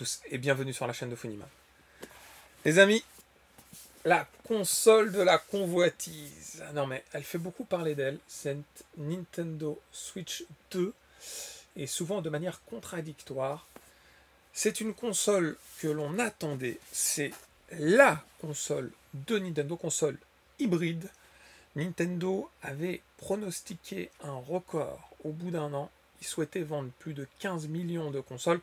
tous et bienvenue sur la chaîne de Funimation. Les amis, la console de la convoitise. Non mais elle fait beaucoup parler d'elle, cette Nintendo Switch 2, et souvent de manière contradictoire. C'est une console que l'on attendait, c'est la console de Nintendo, console hybride. Nintendo avait pronostiqué un record au bout d'un an. Ils souhaitaient vendre plus de 15 millions de consoles.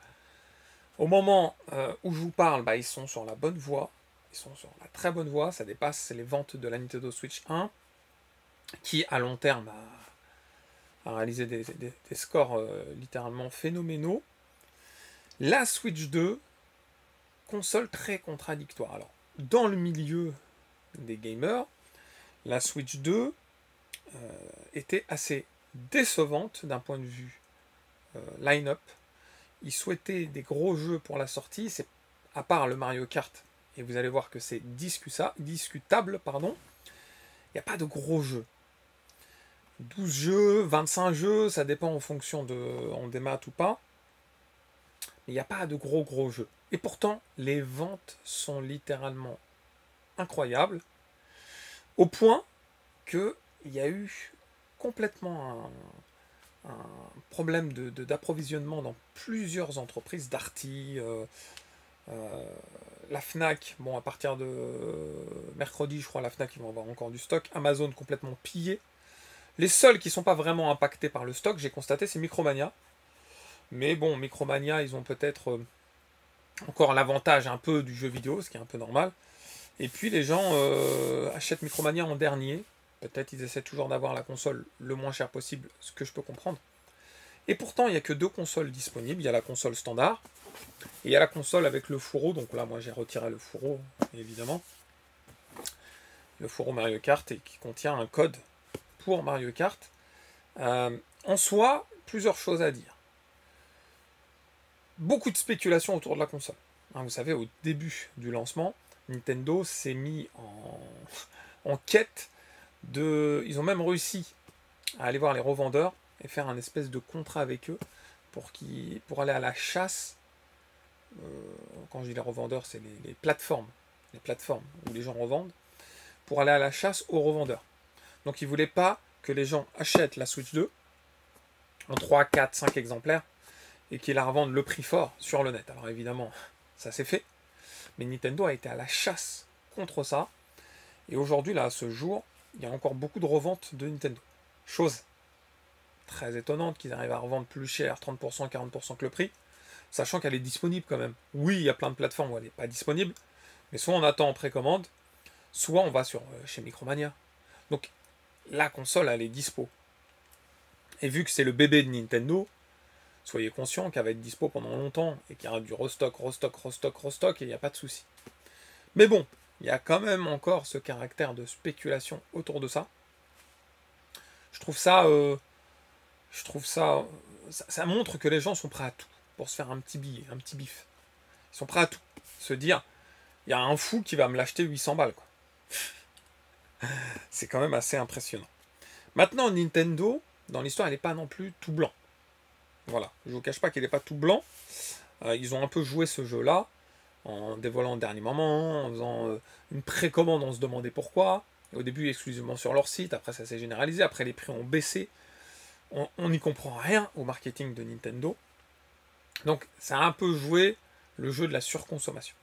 Au moment où je vous parle, ils sont sur la bonne voie. Ils sont sur la très bonne voie. Ça dépasse les ventes de la Nintendo Switch 1, qui à long terme a réalisé des scores littéralement phénoménaux. La Switch 2, console très contradictoire. Alors, dans le milieu des gamers, la Switch 2 était assez décevante d'un point de vue line-up. Ils souhaitaient des gros jeux pour la sortie, c'est à part le Mario Kart, et vous allez voir que c'est discutable, il n'y a pas de gros jeux. 12 jeux, 25 jeux, ça dépend en fonction de en démat ou pas. Mais il n'y a pas de gros jeux. Et pourtant, les ventes sont littéralement incroyables, au point qu'il y a eu complètement un problème d'approvisionnement dans plusieurs entreprises, Darty, la Fnac, bon à partir de mercredi je crois la Fnac ils vont avoir encore du stock, Amazon complètement pillé. Les seuls qui ne sont pas vraiment impactés par le stock, j'ai constaté, c'est Micromania. Mais bon, Micromania, ils ont peut-être encore l'avantage un peu du jeu vidéo, ce qui est un peu normal. Et puis les gens achètent Micromania en dernier. Peut-être ils essaient toujours d'avoir la console le moins cher possible, ce que je peux comprendre. Et pourtant, il n'y a que deux consoles disponibles. Il y a la console standard et il y a la console avec le fourreau. Donc là, moi, j'ai retiré le fourreau, évidemment. Le fourreau Mario Kart et qui contient un code pour Mario Kart. En soi, plusieurs choses à dire. Beaucoup de spéculation autour de la console. Vous savez, au début du lancement, Nintendo s'est mis en quête de... Ils ont même réussi à aller voir les revendeurs et faire un espèce de contrat avec eux pour aller à la chasse. Quand je dis les revendeurs, c'est les plateformes où les gens revendent, pour aller à la chasse aux revendeurs. Donc ils ne voulaient pas que les gens achètent la Switch 2 en 3, 4, 5 exemplaires et qu'ils la revendent le prix fort sur le net. Alors évidemment, ça s'est fait, mais Nintendo a été à la chasse contre ça, et aujourd'hui, là, à ce jour, il y a encore beaucoup de reventes de Nintendo. Chose très étonnante qu'ils arrivent à revendre plus cher, 30%, 40% que le prix, sachant qu'elle est disponible quand même. Oui, il y a plein de plateformes où elle n'est pas disponible, mais soit on attend en précommande, soit on va chez Micromania. Donc la console, elle est dispo. Et vu que c'est le bébé de Nintendo, soyez conscients qu'elle va être dispo pendant longtemps et qu'il y aura du restock, et il n'y a pas de souci. Mais bon, il y a quand même encore ce caractère de spéculation autour de ça. Je trouve ça... ça montre que les gens sont prêts à tout pour se faire un petit billet, un petit bif. Ils sont prêts à tout. Se dire, il y a un fou qui va me l'acheter 800 balles, quoi. C'est quand même assez impressionnant. Maintenant, Nintendo, dans l'histoire, elle n'est pas non plus tout blanc. Voilà, je ne vous cache pas qu'il n'est pas tout blanc. Ils ont un peu joué ce jeu-là, en dévoilant au dernier moment, en faisant une précommande, on se demandait pourquoi. Et au début, exclusivement sur leur site, après ça s'est généralisé, après les prix ont baissé. On n'y comprend rien au marketing de Nintendo. Donc, ça a un peu joué le jeu de la surconsommation.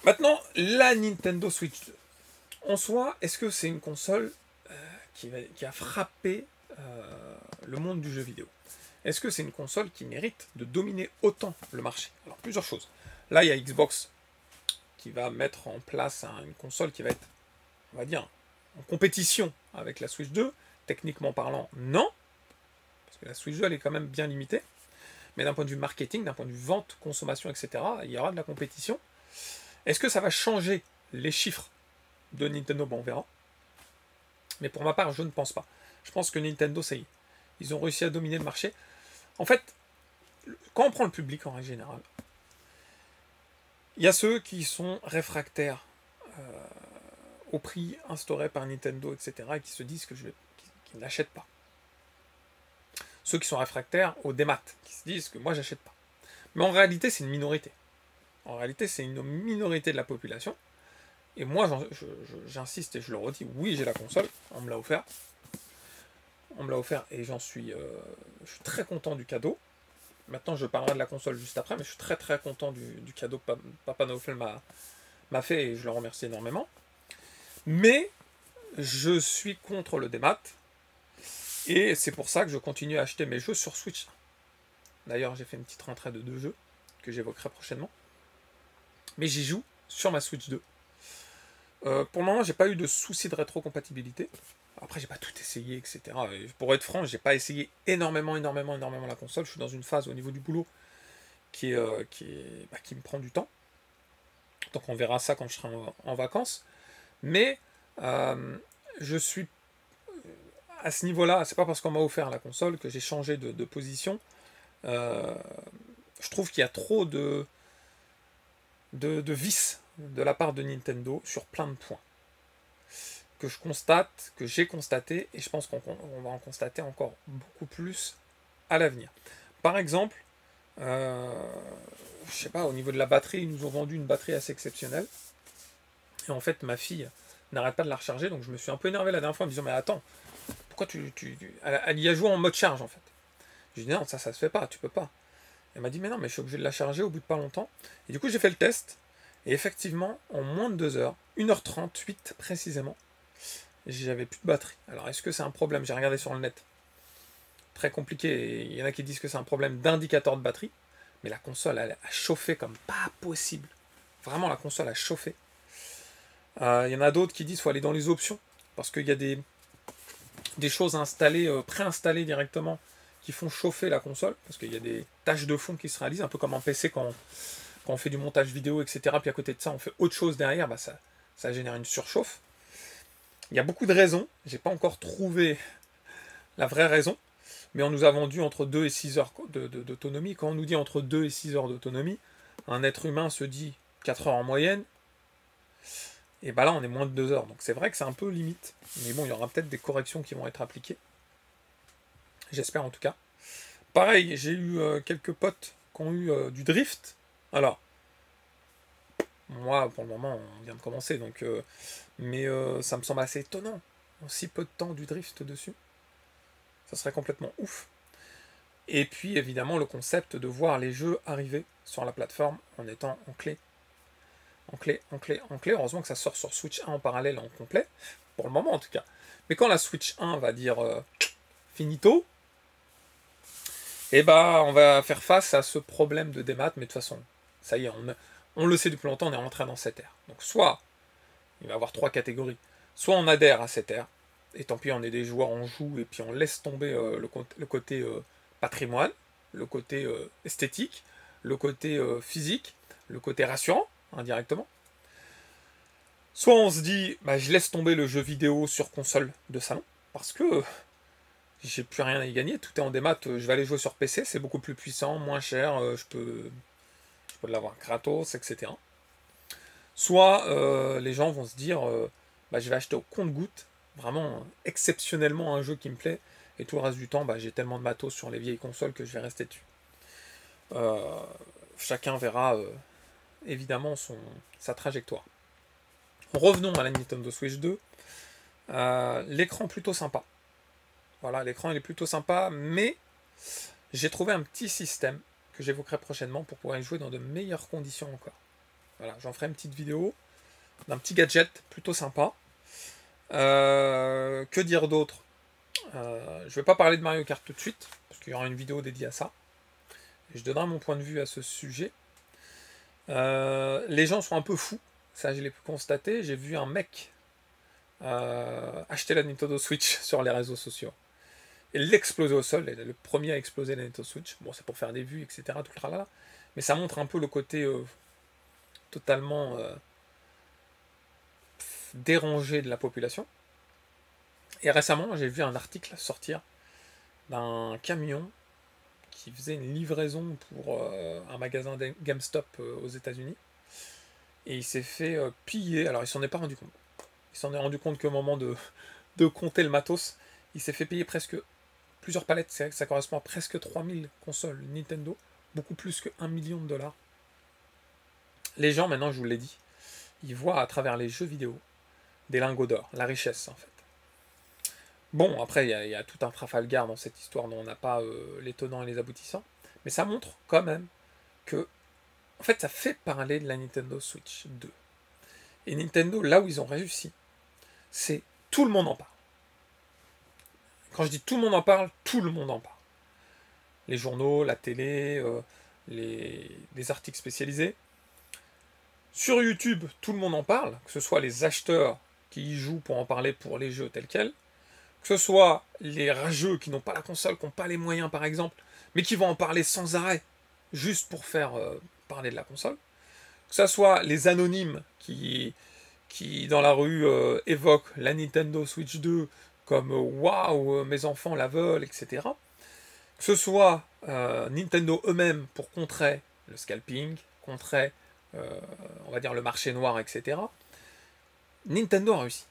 Maintenant, la Nintendo Switch 2. En soi, est-ce que c'est une console qui a frappé le monde du jeu vidéo? Est-ce que c'est une console qui mérite de dominer autant le marché? Alors, plusieurs choses. Là, il y a Xbox qui va mettre en place une console qui va être, on va dire, en compétition avec la Switch 2. Techniquement parlant, non. Parce que la Switch 2, elle est quand même bien limitée. Mais d'un point de vue marketing, d'un point de vue vente, consommation, etc., il y aura de la compétition. Est-ce que ça va changer les chiffres de Nintendo? Bon, on verra. Mais pour ma part, je ne pense pas. Je pense que Nintendo, ça y est. Ils ont réussi à dominer le marché. En fait, quand on prend le public en règle générale, il y a ceux qui sont réfractaires au prix instauré par Nintendo, etc., et qui se disent qu'ils n'achètent pas. Ceux qui sont réfractaires au démat, qui se disent que moi, j'achète pas. Mais en réalité, c'est une minorité. En réalité, c'est une minorité de la population. Et moi, j'insiste et je le redis, oui, j'ai la console, on me l'a offert. On me l'a offert et je suis très content du cadeau. Maintenant, je parlerai de la console juste après, mais je suis très très content du cadeau que Papa Noël m'a fait et je le remercie énormément. Mais je suis contre le démat et c'est pour ça que je continue à acheter mes jeux sur Switch. D'ailleurs, j'ai fait une petite rentrée de 2 jeux que j'évoquerai prochainement. Mais j'y joue sur ma Switch 2. Pour le moment, j'ai pas eu de soucis de rétrocompatibilité. Après, j'ai pas tout essayé, etc. Et pour être franc, j'ai pas essayé énormément la console. Je suis dans une phase au niveau du boulot qui me prend du temps. Donc on verra ça quand je serai en vacances. Mais je suis à ce niveau-là, c'est pas parce qu'on m'a offert la console que j'ai changé de position. Je trouve qu'il y a trop de vices de la part de Nintendo sur plein de points. Que je constate, que j'ai constaté, et je pense qu'on va en constater encore beaucoup plus à l'avenir. Par exemple, je sais pas, au niveau de la batterie, ils nous ont vendu une batterie assez exceptionnelle. Et en fait, ma fille n'arrête pas de la recharger, donc je me suis un peu énervé la dernière fois en me disant, mais attends, pourquoi elle y a joué en mode charge en fait. Je lui ai dit, non, ça se fait pas, tu peux pas. Elle m'a dit, mais non, mais je suis obligé de la charger au bout de pas longtemps. Et du coup, j'ai fait le test, et effectivement, en moins de 2 heures, 1h38 précisément, j'avais plus de batterie. Alors, est-ce que c'est un problème? J'ai regardé sur le net. Très compliqué. Il y en a qui disent que c'est un problème d'indicateur de batterie. Mais la console, elle a chauffé comme pas possible. Vraiment, la console a chauffé. Il y en a d'autres qui disent qu'il faut aller dans les options. Parce qu'il y a des choses installées, préinstallées directement, qui font chauffer la console. Parce qu'il y a des tâches de fond qui se réalisent. Un peu comme en PC quand on fait du montage vidéo, etc. Puis à côté de ça, on fait autre chose derrière. Bah ça génère une surchauffe. Il y a beaucoup de raisons, j'ai pas encore trouvé la vraie raison, mais on nous a vendu entre 2 et 6 heures d'autonomie. Quand on nous dit entre 2 et 6 heures d'autonomie, un être humain se dit 4 heures en moyenne, et bah là on est moins de 2 heures. Donc c'est vrai que c'est un peu limite, mais bon, il y aura peut-être des corrections qui vont être appliquées. J'espère en tout cas. Pareil, j'ai eu quelques potes qui ont eu du drift. Alors, moi pour le moment on vient de commencer, donc mais ça me semble assez étonnant, en si peu de temps du drift dessus. Ça serait complètement ouf. Et puis évidemment le concept de voir les jeux arriver sur la plateforme en étant en clé. En clé. Heureusement que ça sort sur Switch 1 en parallèle en complet, pour le moment en tout cas. Mais quand la Switch 1 va dire finito, et bah on va faire face à ce problème de démat, mais de toute façon, ça y est, on le sait depuis longtemps, on est rentré dans cette ère. Donc soit, il va y avoir 3 catégories, soit on adhère à cette ère, et tant pis, on est des joueurs, on joue, et puis on laisse tomber le côté patrimoine, le côté esthétique, le côté physique, le côté rassurant, indirectement. Soit on se dit, bah, je laisse tomber le jeu vidéo sur console de salon, parce que j'ai plus rien à y gagner, tout est en démat, je vais aller jouer sur PC, c'est beaucoup plus puissant, moins cher, je peux l'avoir gratos, etc. Soit les gens vont se dire, bah, je vais acheter au compte-gouttes, vraiment exceptionnellement un jeu qui me plaît, et tout le reste du temps, bah, j'ai tellement de matos sur les vieilles consoles que je vais rester dessus. Chacun verra évidemment sa trajectoire. Revenons à la Nintendo Switch 2. L'écran plutôt sympa. Voilà, l'écran il est plutôt sympa, mais j'ai trouvé un petit système que j'évoquerai prochainement pour pouvoir y jouer dans de meilleures conditions encore. Voilà, j'en ferai une petite vidéo d'un petit gadget plutôt sympa. Que dire d'autre? Je ne vais pas parler de Mario Kart tout de suite, parce qu'il y aura une vidéo dédiée à ça. Et je donnerai mon point de vue à ce sujet. Les gens sont un peu fous, ça je l'ai pu constater. J'ai vu un mec acheter la Nintendo Switch sur les réseaux sociaux et l'exploser au sol. Le premier à exploser la Nintendo Switch. Bon, c'est pour faire des vues, etc. Tout le tralala. Mais ça montre un peu le côté totalement dérangé de la population. Et récemment, j'ai vu un article sortir d'un camion qui faisait une livraison pour un magasin GameStop aux États-Unis. Et il s'est fait piller. Alors, il s'en est pas rendu compte. Il s'en est rendu compte qu'au moment de compter le matos, il s'est fait payer presque plusieurs palettes. C'est vrai que ça correspond à presque 3000 consoles Nintendo beaucoup plus que 1 million de dollars. Les gens, maintenant, je vous l'ai dit, ils voient à travers les jeux vidéo des lingots d'or, la richesse en fait. Bon, après, il y a tout un Trafalgar dans cette histoire dont on n'a pas les tenants et les aboutissants, mais ça montre quand même que, en fait, ça fait parler de la Nintendo Switch 2. Et Nintendo, là où ils ont réussi, c'est tout le monde en parle. Quand je dis tout le monde en parle, tout le monde en parle. Les journaux, la télé, les articles spécialisés. Sur YouTube, tout le monde en parle, que ce soit les acheteurs qui y jouent pour en parler pour les jeux tels quels, que ce soit les rageux qui n'ont pas la console, qui n'ont pas les moyens par exemple, mais qui vont en parler sans arrêt, juste pour faire parler de la console, que ce soit les anonymes qui dans la rue évoquent la Nintendo Switch 2 comme waouh, mes enfants la veulent, etc. Que ce soit Nintendo eux-mêmes pour contrer le scalping, contrer on va dire le marché noir, etc. Nintendo a réussi.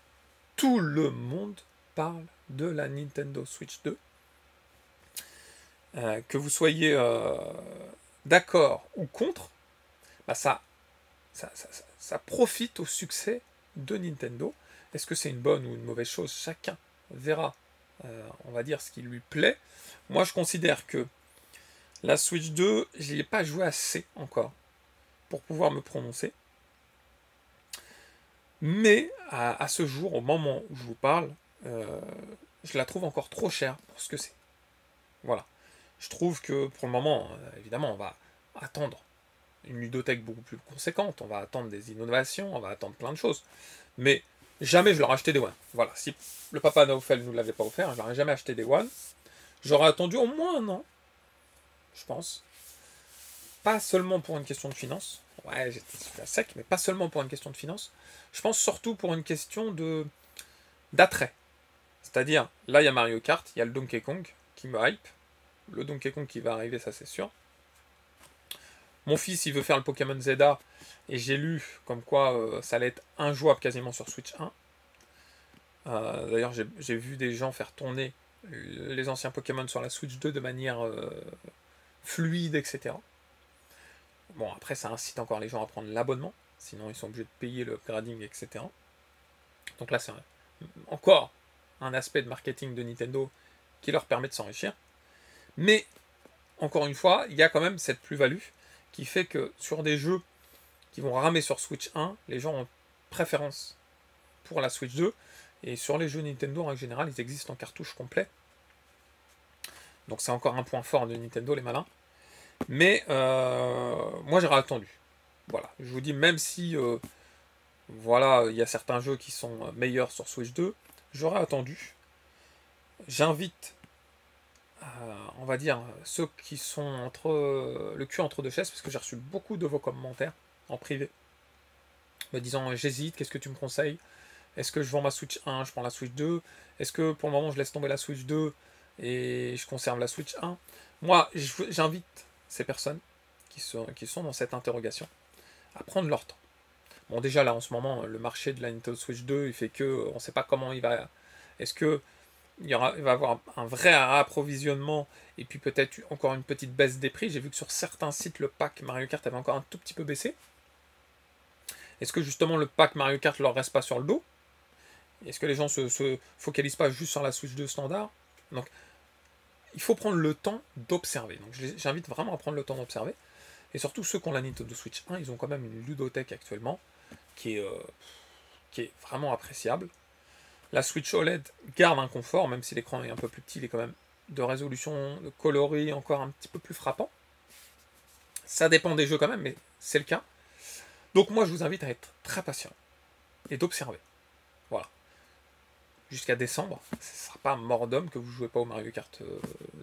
Tout le monde parle de la Nintendo Switch 2. Que vous soyez d'accord ou contre, bah ça profite au succès de Nintendo. Est-ce que c'est une bonne ou une mauvaise chose? Chacun verra, on va dire, ce qui lui plaît. Moi, je considère que la Switch 2, je n'y ai pas joué assez encore pour pouvoir me prononcer. Mais à ce jour, au moment où je vous parle, je la trouve encore trop chère pour ce que c'est. Voilà. Je trouve que pour le moment, évidemment, on va attendre une ludothèque beaucoup plus conséquente, on va attendre des innovations, on va attendre plein de choses. Mais jamais je l'aurais acheté des One. Voilà. Si le Papa Noël ne nous l'avait pas offert, je n'aurais jamais acheté des One. J'aurais attendu au moins un an, je pense. Pas seulement pour une question de finance. Ouais, j'étais à sec, mais pas seulement pour une question de finance. Je pense surtout pour une question d'attrait. C'est-à-dire, là, il y a Mario Kart, il y a le Donkey Kong qui me hype. Le Donkey Kong qui va arriver, ça c'est sûr. Mon fils, il veut faire le Pokémon Zelda, et j'ai lu comme quoi ça allait être injouable quasiment sur Switch 1. D'ailleurs, j'ai vu des gens faire tourner les anciens Pokémon sur la Switch 2 de manière fluide, etc. Bon, après, ça incite encore les gens à prendre l'abonnement, sinon ils sont obligés de payer le upgrading, etc. Donc là, c'est encore un aspect de marketing de Nintendo qui leur permet de s'enrichir. Mais, encore une fois, il y a quand même cette plus-value qui fait que sur des jeux qui vont ramer sur Switch 1, les gens ont préférence pour la Switch 2. Et sur les jeux Nintendo, en général, ils existent en cartouche complet. Donc c'est encore un point fort de Nintendo, les malins. Mais moi, j'aurais attendu. Voilà. Je vous dis, même si voilà, il y a certains jeux qui sont meilleurs sur Switch 2, j'aurais attendu. J'invite, on va dire, ceux qui sont entre le cul entre deux chaises, parce que j'ai reçu beaucoup de vos commentaires en privé, me disant j'hésite, qu'est-ce que tu me conseilles? Est-ce que je vends ma Switch 1, je prends la Switch 2? Est-ce que pour le moment je laisse tomber la Switch 2 et je conserve la Switch 1? Moi, j'invite ces personnes qui sont dans cette interrogation à prendre leur temps. Bon, déjà là en ce moment, le marché de la Nintendo Switch 2, il fait que on ne sait pas comment il va. Est-ce que il va y avoir un vrai approvisionnement et puis peut-être encore une petite baisse des prix? J'ai vu que sur certains sites, le pack Mario Kart avait encore un tout petit peu baissé. Est-ce que justement le pack Mario Kart leur reste pas sur le dos? Est-ce que les gens se focalisent pas juste sur la Switch 2 standard? Donc, il faut prendre le temps d'observer. Donc, j'invite vraiment à prendre le temps d'observer. Et surtout, ceux qui ont la Nintendo Switch 1, ils ont quand même une ludothèque actuellement qui est vraiment appréciable. La Switch OLED garde un confort, même si l'écran est un peu plus petit, il est quand même de résolution, de coloris encore un petit peu plus frappant. Ça dépend des jeux quand même, mais c'est le cas. Donc moi, je vous invite à être très patient et d'observer. Voilà. Jusqu'à décembre, ce ne sera pas mort d'homme que vous ne jouez pas au Mario Kart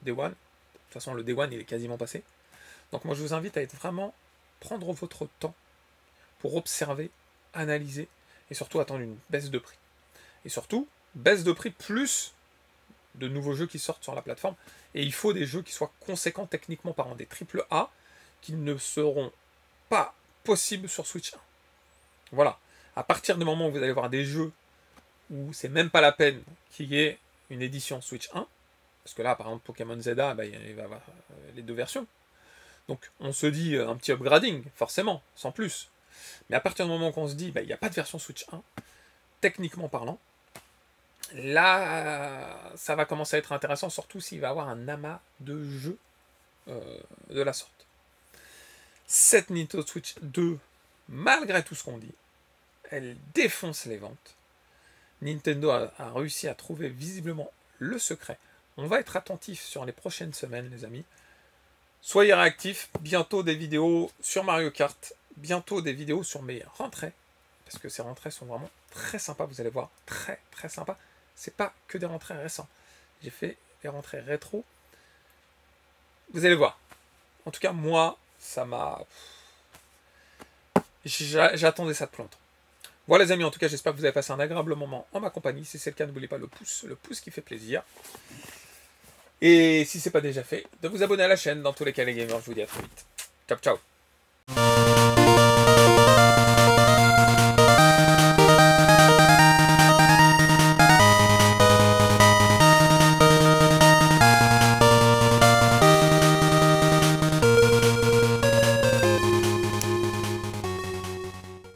Day One. De toute façon, le Day One, il est quasiment passé. Donc moi, je vous invite à être vraiment, prendre votre temps pour observer, analyser, et surtout attendre une baisse de prix. Et surtout, baisse de prix plus de nouveaux jeux qui sortent sur la plateforme. Et il faut des jeux qui soient conséquents techniquement parlant, des AAA, qui ne seront pas possibles sur Switch 1. Voilà. À partir du moment où vous allez voir des jeux où c'est même pas la peine qu'il y ait une édition Switch 1, parce que là, par exemple, Pokémon Zelda, il va y avoir les deux versions. Donc on se dit un petit upgrading, forcément, sans plus. Mais à partir du moment qu'on se dit, il n'y a pas de version Switch 1, techniquement parlant, là, ça va commencer à être intéressant, surtout s'il va y avoir un amas de jeux de la sorte. Cette Nintendo Switch 2, malgré tout ce qu'on dit, elle défonce les ventes. Nintendo a réussi à trouver visiblement le secret. On va être attentif sur les prochaines semaines, les amis. Soyez réactifs. Bientôt des vidéos sur Mario Kart. Bientôt des vidéos sur mes rentrées. Parce que ces rentrées sont vraiment très sympas. Vous allez voir, très très sympas. C'est pas que des rentrées récentes. J'ai fait des rentrées rétro. Vous allez voir. En tout cas, moi, ça m'a... J'attendais ça depuis longtemps. Voilà les amis, en tout cas, j'espère que vous avez passé un agréable moment en ma compagnie. Si c'est le cas, n'oubliez pas le pouce qui fait plaisir. Et si ce n'est pas déjà fait, de vous abonner à la chaîne. Dans tous les cas, les gamers, je vous dis à très vite. Ciao, ciao.